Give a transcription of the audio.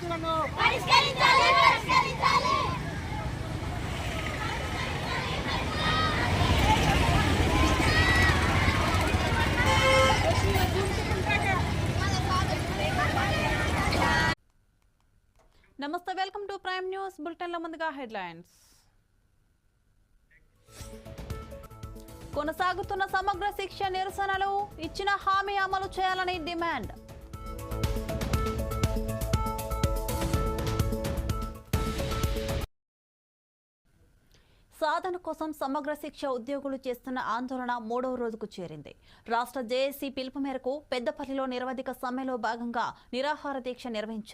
సమస్యలను నమస్తే, welcome to prime news బులెటిన్ల ముందుగా హెడ్లైన్స్. కొనసాగుతున్న సమగ్ర శిక్ష నిరసనలు, ఇచ్చిన హామీ అమలు చేయాలని డిమాండ్. సాధన కోసం సమగ్ర శిక్ష ఉద్యోగులు చేస్తున్న ఆందోళన 3వ రోజుకు చేరింది. రాష్ట్ర జేఏసీ పిలుపు మేరకు పెద్దపల్లిలో నిరవధిక సమ్మెలో భాగంగా నిరాహార దీక్ష నిర్వహించారు.